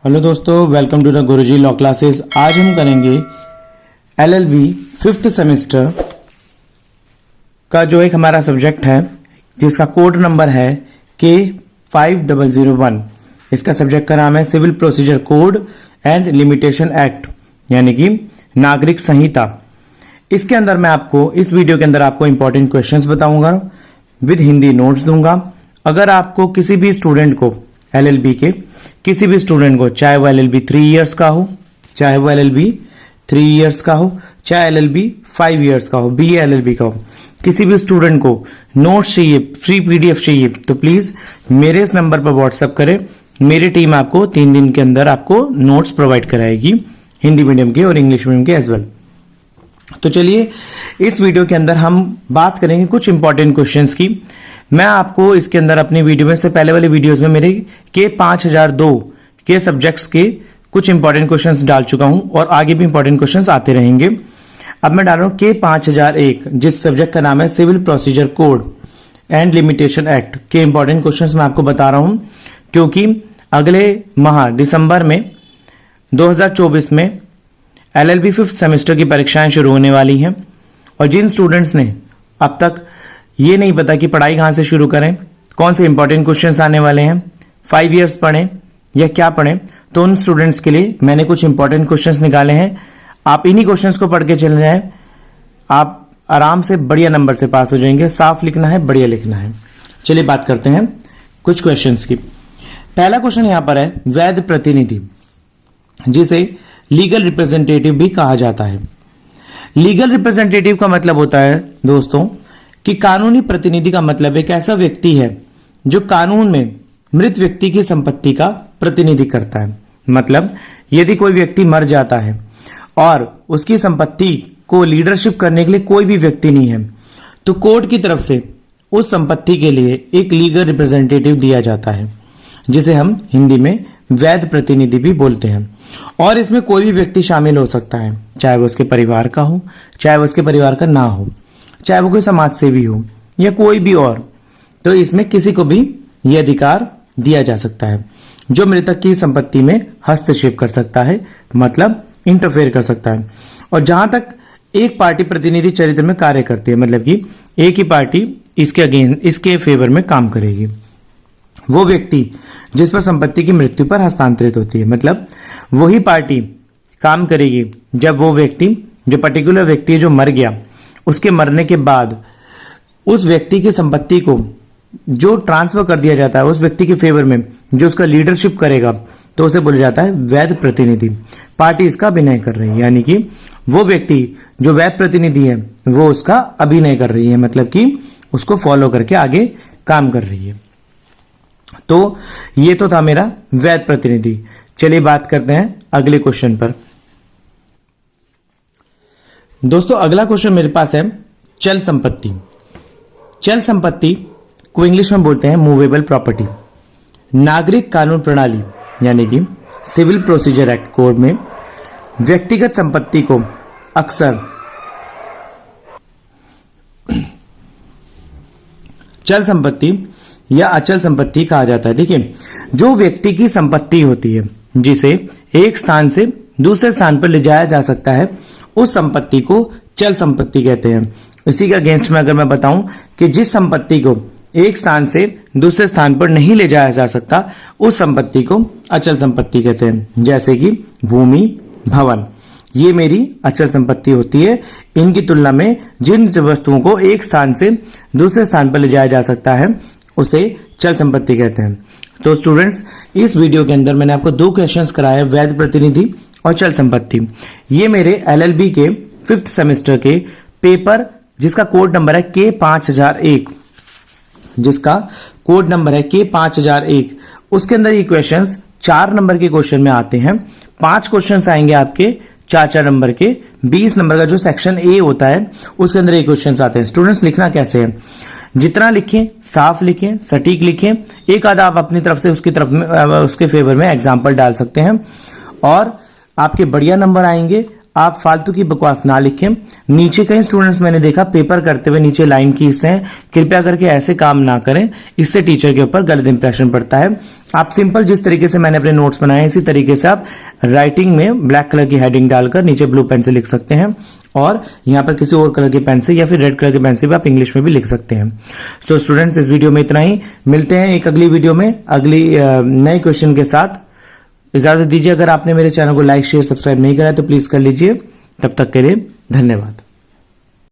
Hello दोस्तों, welcome to the Guruji law classes. आज हम करेंगे एलएलबी 5th सेमेस्टर का जो एक हमारा सब्जेक्ट है जिसका कोड नंबर है K5001। इसका सब्जेक्ट का नाम है civil procedure code and limitation act, यानी कि नागरिक संहिता। इसके अंदर मैं आपको इस वीडियो के अंदर आपको इंपॉर्टेंट क्वेश्चंस बताऊंगा, विद हिंदी नोट्स दूंगा। अगर आपको किसी भी स्टूडेंट को एलएलबी के किसी भी स्टूडेंट को, चाहे वो एलएलबी 3 इयर्स का हो, चाहे वो एलएलबी 3 इयर्स का हो, चाहे एलएलबी 5 इयर्स का हो, बीए एलएलबी का हो, किसी भी स्टूडेंट को नोट्स चाहिए, फ्री पीडीएफ चाहिए, तो प्लीज मेरे इस नंबर पर व्हाट्सएप करें। मेरी टीम आपको 3 दिन के अंदर आपको नोट्स प्रोवाइड कराएगी, हिंदी मीडियम के और इंग्लिश मीडियम के एज वेल। तो चलिए इस वीडियो के अंदर हम बात करेंगे कुछ इंपॉर्टेंट क्वेश्चंस की। मैं आपको इसके अंदर अपनी वीडियो में से पहले वाले वीडियोस में मेरे K5002 के सब्जेक्ट्स के कुछ इंपॉर्टेंट क्वेश्चंस डाल चुका हूं और आगे भी इंपॉर्टेंट क्वेश्चंस आते रहेंगे। अब मैं डाल रहा हूं K5001, जिस सब्जेक्ट का नाम है civil procedure code and limitation act के इंपॉर्टेंट क्वेश्चंस मैं आपको बता रहा हूं, क्योंकि अगले माह दिसंबर में 2024 में एलएलबी 5th सेमेस्टर की परीक्षाएं शुरू होने वाली हैं। और जिन स्टूडेंट्स ने अब तक ये नहीं पता कि पढ़ाई कहां से शुरू करें, कौन से इंपॉर्टेंट क्वेश्चंस आने वाले हैं, 5 इयर्स पढ़ें या क्या पढ़ें, तो उन स्टूडेंट्स के लिए मैंने कुछ इंपॉर्टेंट क्वेश्चंस निकाले हैं। आप इन्हीं क्वेश्चंस को पढ़ के चल रहे हैं, आप आराम से बढ़िया नंबर से पास हो जाएंगे। साफ लिखना है, बढ़िया लिखना है। चलिए बात करते हैं कुछ क्वेश्चंस की। पहला क्वेश्चन यहां पर है वैध प्रतिनिधि, जिसे लीगल रिप्रेजेंटेटिव भी कहा जाता है। लीगल रिप्रेजेंटेटिव का मतलब होता है दोस्तों कि कानूनी प्रतिनिधि का मतलब एक ऐसा व्यक्ति है जो कानून में मृत व्यक्ति की संपत्ति का प्रतिनिधि करता है। मतलब यदि कोई व्यक्ति मर जाता है और उसकी संपत्ति को लीडरशिप करने के लिए कोई भी व्यक्ति नहीं है, तो कोर्ट की तरफ से उस संपत्ति के लिए एक लीगल रिप्रेजेंटेटिव दिया जाता है, जिसे हम हिंदी में वैध प्रतिनिधि भी बोलते हैं। और इसमें कोई भी व्यक्ति शामिल हो सकता है, चाहे वो उसके परिवार का हो, चाहे वो उसके परिवार का ना हो, चाहे वो कोई समाज सेवी हो या कोई भी और। तो इसमें किसी को भी यह अधिकार दिया जा सकता है जो मृतक की संपत्ति में हस्तक्षेप कर सकता है, मतलब इंटरफेयर कर सकता है। और जहां तक एक पार्टी प्रतिनिधि चरित्र में कार्य करती है, मतलब कि एक ही पार्टी इसके फेवर में काम करेगी, वो व्यक्ति जिस पर संपत्ति की मृत्यु पर हस्तांतरित होती है, मतलब वही पार्टी काम करेगी जब वो व्यक्ति, जो पर्टिकुलर व्यक्ति जो मर गया, उसके मरने के बाद उस व्यक्ति की संपत्ति को जो ट्रांसफर कर दिया जाता है उस व्यक्ति के फेवर में, जो उसका लीडरशिप करेगा, तो उसे बोला जाता है वैध प्रतिनिधि। पार्टी इसका अभिनय कर रही है, यानी कि वो व्यक्ति जो वैध प्रतिनिधि है वो उसका अभिनय कर रही है, मतलब कि उसको फॉलो करके आगे काम कर रही है। तो ये तो था मेरा वैध प्रतिनिधि। चलिए बात करते हैं अगले क्वेश्चन पर। दोस्तों अगला क्वेश्चन मेरे पास है चल संपत्ति। चल संपत्ति को इंग्लिश में बोलते हैं मूवेबल प्रॉपर्टी। नागरिक कानून प्रणाली यानी कि सिविल प्रोसीजर एक्ट कोड में व्यक्तिगत संपत्ति को अक्सर चल संपत्ति या अचल संपत्ति कहा जाता है। देखिए, जो व्यक्ति की संपत्ति होती है जिसे एक स्थान से दूसरे स्थान पर ले जाया जा सकता है, उस संपत्ति को चल संपत्ति कहते हैं। इसी के अगेंस्ट में अगर मैं बताऊं कि जिस संपत्ति को एक स्थान से दूसरे स्थान पर नहीं ले जाया जा सकता, उस संपत्ति को अचल संपत्ति कहते हैं। जैसे कि भूमि, भवन, ये मेरी अचल संपत्ति होती है। इनकी तुलना में जिन वस्तुओं को एक स्थान से दूसरे स्थान पर ले जाया जा सकता है उसे चल संपत्ति कहते हैं। तो स्टूडेंट्स, इस वीडियो के अंदर मैंने आपको 2 क्वेश्चंस कराए, वैध प्रतिनिधि और चल संपत्ति। ये मेरे एलएलबी के 5th सेमेस्टर के पेपर, जिसका कोड नंबर है K5001, जिसका कोड नंबर है K5001, उसके अंदर ये क्वेश्चंस 4 नंबर के क्वेश्चन में आते हैं। 5 क्वेश्चंस आएंगे आपके 4 नंबर के। 20 नंबर का जो सेक्शन ए होता है उसके अंदर ये क्वेश्चंस आते हैं। स्टूडेंट्स, लिखना कैसे है, जितना लिखें साफ लिखें, सटीक लिखें। एक आधा आप अपनी तरफ से उसके फेवर में एग्जाम्पल डाल सकते हैं और आपके बढ़िया नंबर आएंगे। आप फालतू की बकवास ना लिखें। नीचे कई स्टूडेंट्स मैंने देखा पेपर करते हुए नीचे लाइन खींचते हैं, कृपया करके ऐसे काम ना करें, इससे टीचर के ऊपर गलत इंप्रेशन पड़ता है। आप सिंपल जिस तरीके से मैंने अपने नोट्स बनाए इसी तरीके से आप राइटिंग में ब्लैक कलर की हेडिंग डालकर नीचे ब्लू पेन से लिख सकते हैं, और यहां पर किसी और कलर के पेन से या फिर रेड कलर के पेन से भी आप इंग्लिश में भी लिख सकते हैं। सो स्टूडेंट्स, इस वीडियो में इतना ही। मिलते हैं एक अगली वीडियो में अगली नए क्वेश्चन के साथ। इजाजत दीजिए। अगर आपने मेरे चैनल को लाइक शेयर सब्सक्राइब नहीं करा है तो प्लीज कर लीजिए। तब तक के लिए धन्यवाद।